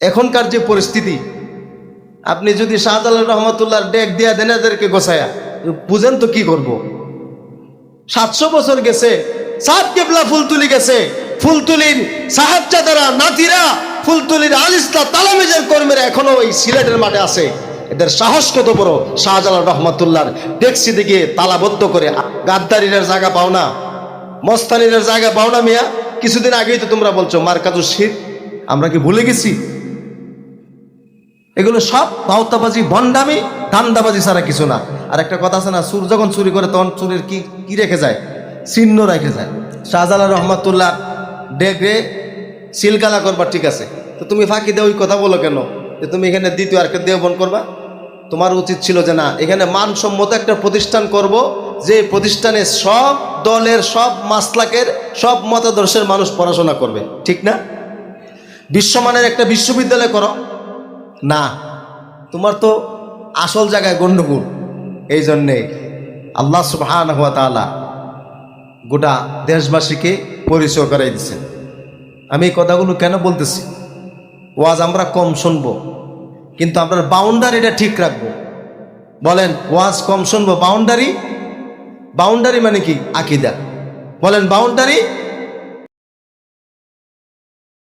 এখনকার যে পরিস্থিতি, আপনি যদি শাহজালাল রহমতুল্লাহর ডেক দিয়া দেন এদেরকে গোছায়া, বুঝেন তো কি করব। 700 বছর গেছে, সাত কেবলা ফুলতুলি গেছে, ফুলতুলির সাহাবজাদারা নাতিরা, ফুলতুলির আলিস্তা তালামেজের কর্মীরা এখনো ওই সিলেটের মাঠে আছে। এদের সাহস কত বড়! শাহজালাল রহমতুল্লাহর ডেক্সি দিকে তালাবদ্ধ করে। গাদ্দারিনের জায়গা পাও না, মস্তানিদের জায়গা পাও না মিয়া। কিছুদিন আগেই তো তোমরা বলছো মার্কাতুস শির, আমরা কি ভুলে গেছি? এগুলো সব বাউতাবাজি, ভণ্ডামি, ধান্দাবাজি ছাড়া কিছু না। আর একটা কথা আছে না, চুর যখন চুরি করে তখন চুরির কি রেখে যায়? চিহ্ন রেখে যায়। শাহজালাল রহমতুল্লাহ ডেকে সিলকালা করবা, ঠিক আছে, তো তুমি ফাঁকি দিয়ে ওই কথা বলো কেন যে তুমি এখানে দ্বিতীয় আর দেওবন করবা? তোমার উচিত ছিল যে না, এখানে মানসম্মত একটা প্রতিষ্ঠান করব, যে প্রতিষ্ঠানে সব দলের, সব মাসলাকের, সব মতাদর্শের মানুষ পড়াশোনা করবে, ঠিক না? বিশ্বমানের একটা বিশ্ববিদ্যালয় করো না, তোমার তো আসল জায়গায় গণ্ডগোল। এই জন্যে আল্লাহ সুবহানাহু ওয়া তাআলা গোটা দেশবাসীকে পরিচয় করাই দিচ্ছেন। আমি এই কথাগুলো কেন বলতেছি? ওয়াজ আমরা কম শুনবো, কিন্তু আপনার বাউন্ডারিটা ঠিক রাখবো। বলেন, ওয়াজ কম শুনবো, বাউন্ডারি মানে কি? আকীদা। বলেন, বাউন্ডারি